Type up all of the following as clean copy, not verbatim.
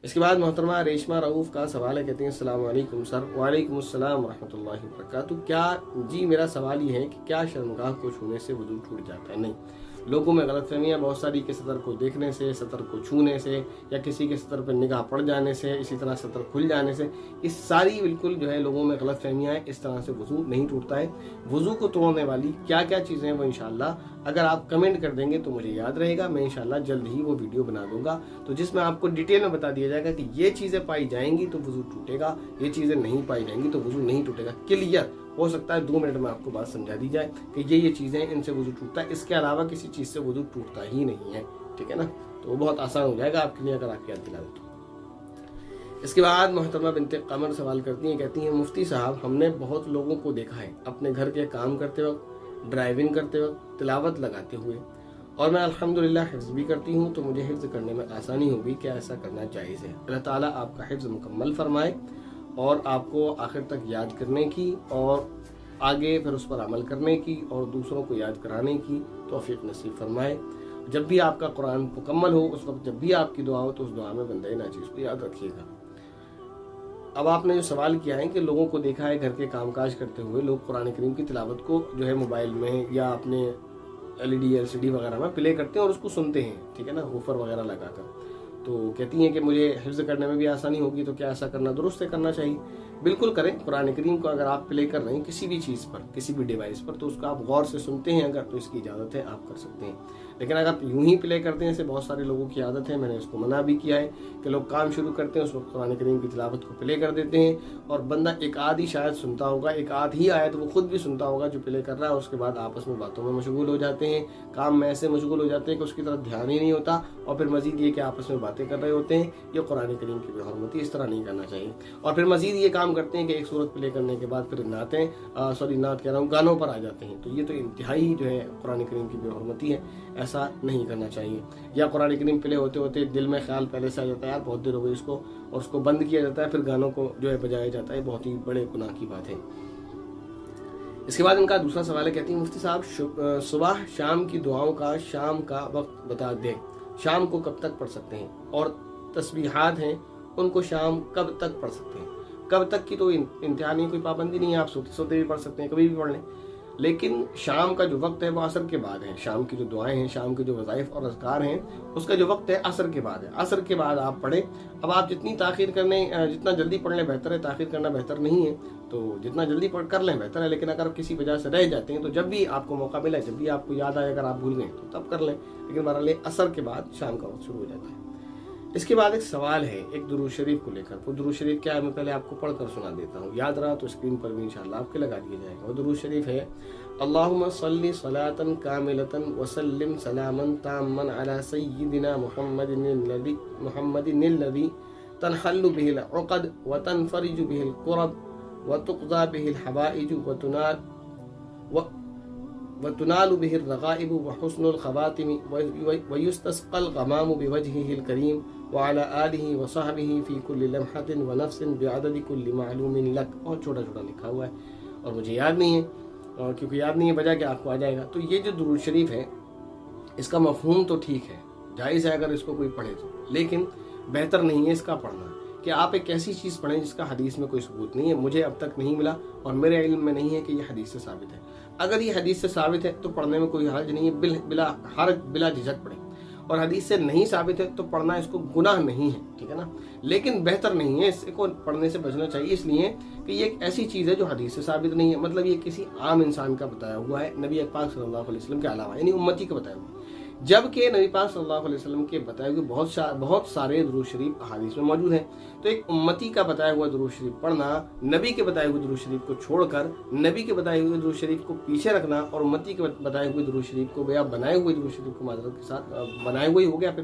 اس کے بعد محترمہ ریشمہ رؤوف کا سوال ہے، کہتی ہیں السلام علیکم سر۔ وعلیکم السلام ورحمۃ اللہ وبرکاتہ۔ کیا جی میرا سوال یہ ہے کہ کیا شرمگاہ کو چھونے سے وضو ٹوٹ جاتا ہے؟ نہیں، لوگوں میں غلط فہمیاں بہت ساری کہ سطر کو دیکھنے سے، سطر کو چھونے سے، یا کسی کے سطر پر نگاہ پڑ جانے سے، اسی طرح سطر کھل جانے سے، اس ساری بالکل جو ہے لوگوں میں غلط فہمیاں ہیں۔ اس طرح سے وضو نہیں ٹوٹتا ہے۔ وضو کو توڑنے والی کیا کیا چیزیں ہیں وہ انشاءاللہ اگر آپ کمنٹ کر دیں گے تو مجھے یاد رہے گا، میں انشاءاللہ جلد ہی وہ ویڈیو بنا دوں گا، تو جس میں آپ کو ڈیٹیل میں بتا دیا جائے گا کہ یہ چیزیں پائی جائیں گی تو وضو ٹوٹے گا، یہ چیزیں نہیں پائی جائیں گی تو وضو نہیں ٹوٹے گا۔ کلیئر ہو سکتا ہے 2 منٹ میں آپ کو بات سمجھا دی جائے کہ یہ چیزیں ان سے وضو ٹوٹتا ہے، اس کے علاوہ کسی چیز سے وضو ٹوٹتا ہی نہیں ہے، ٹھیک ہے نا؟ تو وہ بہت آسان ہو جائے گا آپ کے لیے اگر آپ یاد دلا دیں تو۔ اس کے بعد محترمہ بنت قمر سوال کرتی ہیں، کہتی ہیں مفتی صاحب ہم نے بہت لوگوں کو دیکھا ہے اپنے گھر کے کام کرتے وقت، ڈرائیونگ کرتے وقت تلاوت لگاتے ہوئے، اور میں الحمدللہ حفظ بھی کرتی ہوں، تو مجھے حفظ کرنے میں آسانی ہوگی، کیا ایسا کرنا جائز ہے؟ اللہ تعالیٰ آپ کا حفظ مکمل فرمائے اور آپ کو آخر تک یاد کرنے کی اور آگے پھر اس پر عمل کرنے کی اور دوسروں کو یاد کرانے کی توفیق نصیب فرمائے۔ جب بھی آپ کا قرآن مکمل ہو اس وقت جب بھی آپ کی دعا ہو تو اس دعا میں بندہ ناچیز کو یاد رکھیے گا۔ اب آپ نے جو سوال کیا ہے کہ لوگوں کو دیکھا ہے گھر کے کام کاج کرتے ہوئے لوگ قرآن کریم کی تلاوت کو جو ہے موبائل میں یا اپنے LED LCD وغیرہ میں پلے کرتے ہیں اور اس کو سنتے ہیں، ٹھیک ہے نا، ووفر وغیرہ لگا کر، تو کہتی ہیں کہ مجھے حفظ کرنے میں بھی آسانی ہوگی، تو کیا ایسا کرنا درست ہے؟ کرنا چاہیے، بالکل کریں۔ قرآن کریم کو اگر آپ پلے کر رہے ہیں کسی بھی چیز پر، کسی بھی ڈیوائس پر، تو اس کو آپ غور سے سنتے ہیں اگر، تو اس کی اجازت ہے، آپ کر سکتے ہیں۔ لیکن اگر آپ یوں ہی پلے کرتے ہیں، جیسے بہت سارے لوگوں کی عادت ہے، میں نے اس کو منع بھی کیا ہے کہ لوگ کام شروع کرتے ہیں اس وقت قرآن کریم کی تلاوت کو پلے کر دیتے ہیں، اور بندہ ایک آدھ ہی شاید سنتا ہوگا، ایک آدھ ہی آیت وہ خود بھی سنتا ہوگا جو پلے کر رہا ہے، اس کے بعد آپس میں باتوں میں مشغول ہو جاتے ہیں، کام میں ایسے مشغول ہو جاتے ہیں کہ اس کی طرف دھیان ہی نہیں ہوتا، اور پھر مزید یہ کہ آپس میں باتیں کر رہے ہوتے ہیں۔ یہ قرآن کریم کی بے حرمتی، اس طرح نہیں کرنا چاہیے۔ اور پھر مزید یہ کام کرتے ہیں کہ ایک سورت پلے کرنے کے بعد پھر نعت کہہ رہا ہوں گانوں پر آ جاتے ہیں، تو یہ تو انتہائی جو ہے قرآن کریم کی بے حرمتی ہے، ایسا نہیں کرنا چاہیے۔ یا قرآن کریم پلے ہوتے ہوتے دل میں خیال پہلے سے آ جاتا ہے یار بہت دیر ہو گئی اس کو، اور اس کو بند کیا جاتا ہے، پھر گانوں کو جو ہے بجایا جاتا ہے، بہت ہی بڑے گناہ کی بات ہے۔ اس کے بعد ان کا دوسرا سوال ہے، کہتی ہیں مفتی صاحب صبح شام کی دعاؤں کا شام کا وقت بتا دیں، شام کو کب تک پڑھ سکتے ہیں؟ اور تسبیحات ہیں ان کو شام کب تک پڑھ سکتے ہیں؟ کب تک کی تو انتہا نہیں، کوئی پابندی نہیں ہے، آپ سوتے سوتے بھی پڑھ سکتے ہیں، کبھی بھی پڑھ لیں، لیکن شام کا جو وقت ہے وہ عصر کے بعد ہے۔ شام کی جو دعائیں ہیں، شام کے جو وظائف اور اذکار ہیں، اس کا جو وقت ہے عصر کے بعد ہے، عصر کے بعد آپ پڑھیں۔ اب آپ جتنی تاخیر کرنے، جتنا جلدی پڑھ لیں بہتر ہے، تاخیر کرنا بہتر نہیں ہے، تو جتنا جلدی پڑھ کر لیں بہتر ہے، لیکن اگر کسی وجہ سے رہ جاتے ہیں تو جب بھی آپ کو موقع ملے، جب بھی آپ کو یاد آئے، اگر آپ بھول گئے تو تب کر لیں، لیکن بہرحال عصر کے بعد شام کا وقت شروع ہو جاتا ہے۔ اس کے بعد ایک سوال ہے ایک درود شریف کو لے کر، وہ درود شریف کیا ہے میں پہلے آپ کو پڑھ کر سنا دیتا ہوں، یاد رہا تو اسکرین پر بھی انشاءاللہ آپ کے لگا دیا جائے گا۔ وہ درود شریف ہے اللہم صلی صلاۃ کاملۃ وسلم سلاما تاما علی سیدنا محمد الذی تنحل به العقد وتنفرج به الكرب وتقضى به الحوائج وتنال به الرغائب وحسن الخواتم ويستسقى الغمام بوجهه الكريم وعلى آله وصحبه في كل لمحة ونفس بعدد كل معلوم لك۔ اور چھوٹا چھوٹا لکھا ہوا ہے اور مجھے یاد نہیں ہے، اور کیونکہ یاد نہیں ہے وجہ کہ آپ کو آ جائے گا۔ تو یہ جو درود شریف ہے اس کا مفہوم تو ٹھیک ہے، جائز ہے اگر اس کو کوئی پڑھے تو، لیکن بہتر نہیں ہے اس کا پڑھنا کہ آپ ایک ایسی چیز پڑھیں جس کا حدیث میں کوئی ثبوت نہیں ہے، مجھے اب تک نہیں ملا اور میرے علم میں نہیں ہے کہ یہ حدیث سے ثابت ہے۔ اگر یہ حدیث سے ثابت ہے تو پڑھنے میں کوئی حرج نہیں ہے، بلا حرج بلا جھجک پڑھیں، اور حدیث سے نہیں ثابت ہے تو پڑھنا اس کو گناہ نہیں ہے، ٹھیک ہے نا، لیکن بہتر نہیں ہے، اس کو پڑھنے سے بچنا چاہیے، اس لیے کہ یہ ایک ایسی چیز ہے جو حدیث سے ثابت نہیں ہے، مطلب یہ کسی عام انسان کا بتایا ہوا ہے، نبی پاک صلی اللہ علیہ وسلم کے علاوہ، یعنی امتی کا بتایا ہوا، جبکہ نبی پاک صلی اللہ علیہ وسلم کے بتائے ہوئے بہت سارے درود شریف احادیث میں موجود ہیں، تو ایک امتی کا بتایا ہوا درود شریف پڑھنا، نبی کے بتائے ہوئے درود شریف کو چھوڑ کر نبی کے بتائے ہوئے درود شریف کو پیچھے رکھنا اور امتی کے بتائے ہوئے درود شریف کو یا بنائے ہوئے درود شریف کو معذرت کے ساتھ بنائے ہوئے ہو گیا پھر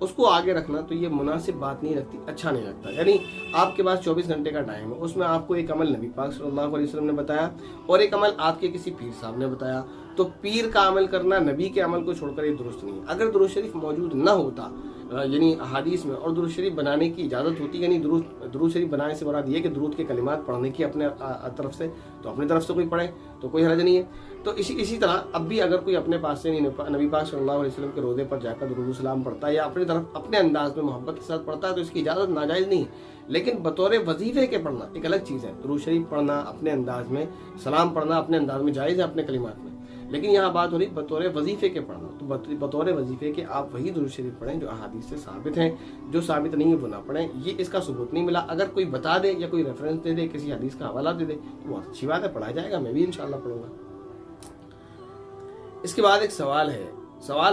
اس کو آگے رکھنا، تو یہ مناسب بات نہیں لگتی، اچھا نہیں لگتا۔ یعنی آپ کے پاس 24 گھنٹے کا ٹائم ہے، اس میں آپ کو ایک عمل نبی پاک صلی اللہ علیہ وسلم نے بتایا اور ایک عمل آپ کے کسی پیر صاحب نے بتایا، تو پیر کا عمل کرنا نبی کے عمل کو چھوڑ کر یہ درست نہیں ہے۔ اگر درود شریف موجود نہ ہوتا، यानी अहादीस में और दुरूद शरीफ बनाने की इजाज़त होती है। यानी दुरूद शरीफ बनाने से मुराद ये कि दुरूद के कलिमात पढ़ने की अपने तरफ से, तो अपनी तरफ से कोई पढ़े तो कोई हरज नहीं है। तो इसी तरह अब भी अगर कोई अपने पास से नबी पाक सल्लल्लाहु अलैहि वसल्लम के रोज़े पर जाकर दुरूद सलाम पढ़ता है या अपनी तरफ अपने अंदाज में मोहब्बत के साथ पढ़ता है तो इसकी इजाज़त नाजायज़ नहीं है। लेकिन बतौर वजीफे के पढ़ना एक अलग चीज़ है। दुरूद शरीफ पढ़ना अपने अंदाज में, सलाम पढ़ना अपने अंदाज में जायज़ है अपने कलिमात में, लेकिन यहाँ बात हो रही बतौर वजीफे के पढ़ना। तो बतौर वजीफे के आप वही दुरूद शरीफ पढ़ें जो अहादीस से साबित हैं, जो साबित नहीं है वो ना पढ़ें। ये इसका सबूत नहीं मिला। अगर कोई बता दे या कोई रेफरेंस दे दे, किसी हदीस का हवाला दे दे तो बहुत अच्छी बात है, पढ़ाया जाएगा, मैं भी इंशाल्लाह पढ़ूंगा। इसके बाद एक सवाल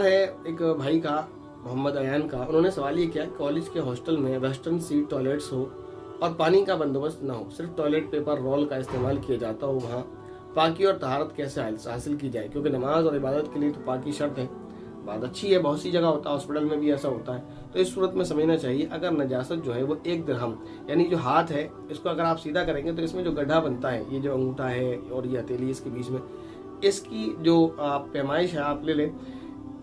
है एक भाई का, मोहम्मद अयान का। उन्होंने सवाल ये किया, कॉलेज के हॉस्टल में वेस्टर्न सीट टॉयलेट्स हो और पानी का बंदोबस्त ना हो, सिर्फ टॉयलेट पेपर रोल का इस्तेमाल किया जाता हो, वहाँ पाकी और तहारत कैसे हासिल की जाए? क्योंकि नमाज और इबादत के लिए तो पाकी शर्त है। बात अच्छी है, बहुत सी जगह होता है, हॉस्पिटल में भी ऐसा होता है। तो इस सूरत में समझना चाहिए, अगर नजासत जो है वो 1 दिरहम, यानी जो हाथ है इसको अगर आप सीधा करेंगे तो इसमें जो गड्ढा बनता है, ये जो अंगूठा है और ये हथेली इसके बीच में, इसकी जो पैमाइश है आप ले लें,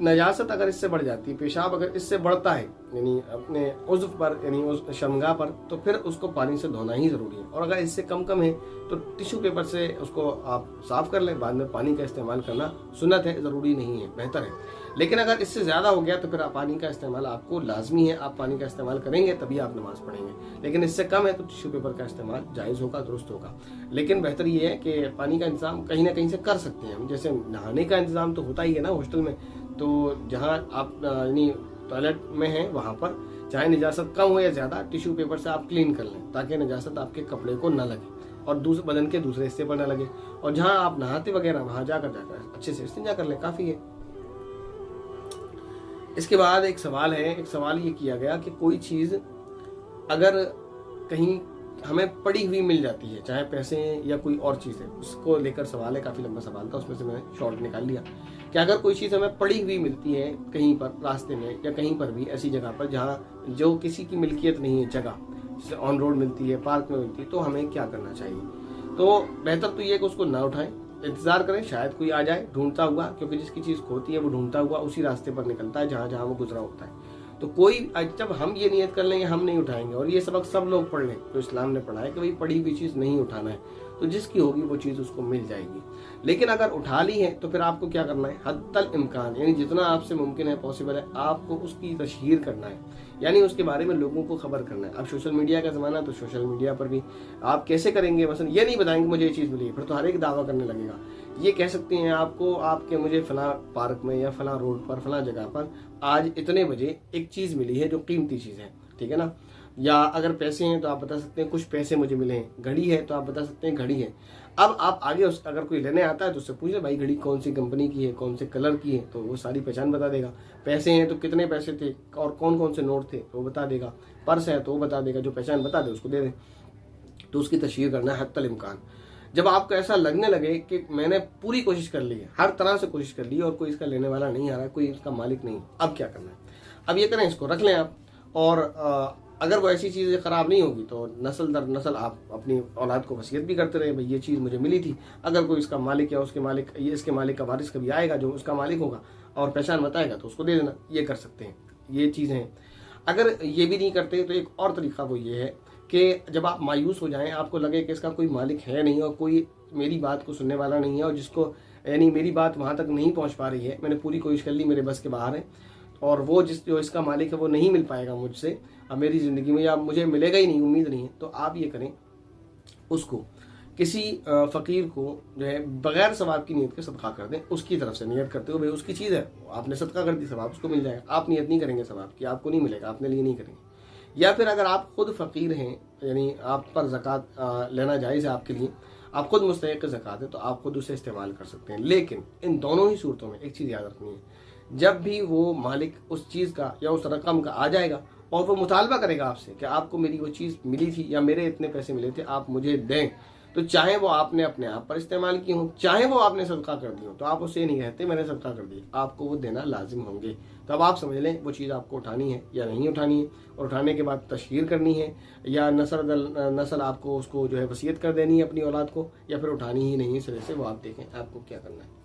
नजासत अगर इससे बढ़ जाती है, पेशाब अगर इससे बढ़ता है यानी अपने उज़्व पर यानी उस शर्मगाह पर, तो फिर उसको पानी से धोना ही ज़रूरी है। और अगर इससे कम है तो टिश्यू पेपर से उसको आप साफ़ कर लें, बाद में पानी का इस्तेमाल करना सुन्नत है, ज़रूरी नहीं है, बेहतर है। लेकिन अगर इससे ज़्यादा हो गया तो फिर पानी का इस्तेमाल आपको लाजमी है, आप पानी का इस्तेमाल करेंगे तभी आप नमाज़ पढ़ेंगे। लेकिन इससे कम है तो टिश्यू पेपर का इस्तेमाल जायज़ होगा, दुरुस्त होगा। लेकिन बेहतर ये है कि पानी का इंतज़ाम कहीं ना कहीं से कर सकते हैं हम। जैसे नहाने का इंतज़ाम तो होता ही है ना हॉस्टल में, तो जहाँ आप यानी टॉयलेट में हैं वहाँ पर चाहे नजासत कम हो या ज़्यादा, टिश्यू पेपर से आप क्लीन कर लें ताकि नजासत आपके कपड़े को न लगे और बदन के दूसरे हिस्से पर न लगे। और जहाँ आप नहाते वगैरह वहाँ जाकर अच्छे से इस्तिंजा कर लें, काफ़ी है। इसके बाद एक सवाल ये किया गया कि कोई चीज़ अगर कहीं हमें पड़ी हुई मिल जाती है, चाहे पैसे या कोई और चीज़ है, उसको लेकर सवाल है, काफ़ी लंबा सवाल था, उसमें से मैंने शॉर्ट निकाल लिया कि अगर कोई चीज़ हमें पड़ी हुई मिलती है कहीं पर रास्ते में या कहीं पर भी ऐसी जगह पर जहाँ जो किसी की मिल्कियत नहीं है, जगह जैसे ऑन रोड मिलती है, पार्क में मिलती है, तो हमें क्या करना चाहिए? तो बेहतर तो ये कि उसको ना उठाएं, इंतज़ार करें, शायद कोई आ जाए ढूंढता हुआ, क्योंकि जिसकी चीज़ खोती है वो ढूंढता हुआ उसी रास्ते पर निकलता है जहाँ जहाँ वो गुजरा होता है। तो कोई जब हम ये नियत कर लेंगे हम नहीं उठाएंगे, और ये सबक सब लोग पढ़ लें तो इस्लाम ने पढ़ा है कि भाई पढ़ी हुई चीज़ नहीं उठाना है, तो जिसकी होगी वो चीज़ उसको मिल जाएगी। लेकिन अगर उठा ली है तो फिर आपको क्या करना है? हद्दल इम्कान, यानी जितना आपसे मुमकिन है, पॉसिबल है, आपको उसकी तशहीर करना है, यानी उसके बारे में लोगों को खबर करना है। अब सोशल मीडिया का ज़माना, तो सोशल मीडिया पर भी आप कैसे करेंगे? मसलन ये नहीं बताएंगे मुझे ये चीज़ मिली, फिर तो हर एक दावा करने लगेगा। ये कह सकते हैं आपको आपके मुझे फलां पार्क में या फलां रोड पर फलां जगह पर आज इतने बजे एक चीज़ मिली है जो कीमती चीज़ है, ठीक है ना। या अगर पैसे हैं तो आप बता सकते हैं कुछ पैसे मुझे मिले हैं, घड़ी है तो आप बता सकते हैं घड़ी है। अब आप आगे अगर कोई लेने आता है तो उससे पूछ ले भाई घड़ी कौन सी कंपनी की है, कौन से कलर की है, तो वो सारी पहचान बता देगा। पैसे हैं तो कितने पैसे थे और कौन कौन से नोट थे तो वो बता देगा। पर्स है तो वो बता देगा, जो पहचान बता दे उसको दे दे। तो उसकी तशहीर करना है हत्तल इम्कान। जब आपको ऐसा लगने लगे कि मैंने पूरी कोशिश कर ली है, हर तरह से कोशिश कर ली है और कोई इसका लेने वाला नहीं आ रहा है, कोई इसका मालिक नहीं, अब क्या करना है? अब ये करें, इसको रख लें आप, और अगर वो ऐसी चीज़ें ख़राब नहीं होगी तो नस्ल दर नस्ल आप अपनी औलाद को वसीयत भी करते रहे, भाई ये चीज़ मुझे मिली थी। अगर कोई इसका मालिक या उसके मालिक, ये इसके मालिक का वारिस कभी आएगा जो उसका मालिक होगा और पहचान बताएगा तो उसको दे देना, ये कर सकते हैं, ये चीज़ें हैं। अगर ये भी नहीं करते तो एक और तरीका वो ये है कि जब आप मायूस हो जाएं, आपको लगे कि इसका कोई मालिक है नहीं और कोई मेरी बात को सुनने वाला नहीं है, और जिसको यानी मेरी बात वहाँ तक नहीं पहुँच पा रही है, मैंने पूरी कोशिश कर ली, मेरे बस के बाहर है, और वो जो इसका मालिक है वो नहीं मिल पाएगा मुझसे अब मेरी ज़िंदगी में, या मुझे मिलेगा ही नहीं, उम्मीद नहीं है, तो आप ये करें, उसको किसी फ़कीर को जो है बग़ैर सवाब की नीयत के सदका कर दें, उसकी तरफ से नीयत करते हो, भाई उसकी चीज़ है, आपने सदका कर दी, सवाब उसको मिल जाएगा। आप नीयत नहीं करेंगे सवाब की, आपको नहीं मिलेगा, अपने लिए नहीं करेंगे। या फिर अगर आप खुद फ़कीर हैं, यानी आप पर ज़कात लेना जायज़ है आपके लिए, आप खुद मुस्तहिक़ ज़कात है, तो आप खुद उसे इस्तेमाल कर सकते हैं। लेकिन इन दोनों ही सूरतों में एक चीज़ याद रखनी है, जब भी वो मालिक उस चीज़ का या उस रकम का आ जाएगा और वो मुतालबा करेगा आपसे कि आपको मेरी वो चीज़ मिली थी या मेरे इतने पैसे मिले थे, आप मुझे दें, तो चाहे वो आपने अपने आप पर इस्तेमाल की हो, चाहे वो आपने सदका कर दी हो, तो आप उससे नहीं कहते मैंने सदका कर दी, आपको वो देना लाजिम होंगे। तो अब आप समझ लें वो चीज़ आपको उठानी है या नहीं उठानी है, और उठाने के बाद तशहीर करनी है या नस्ल आपको उसको जो है वसीयत कर देनी है अपनी औलाद को, या फिर उठानी ही नहीं है सिरे से, वो आप देखें आपको क्या करना है।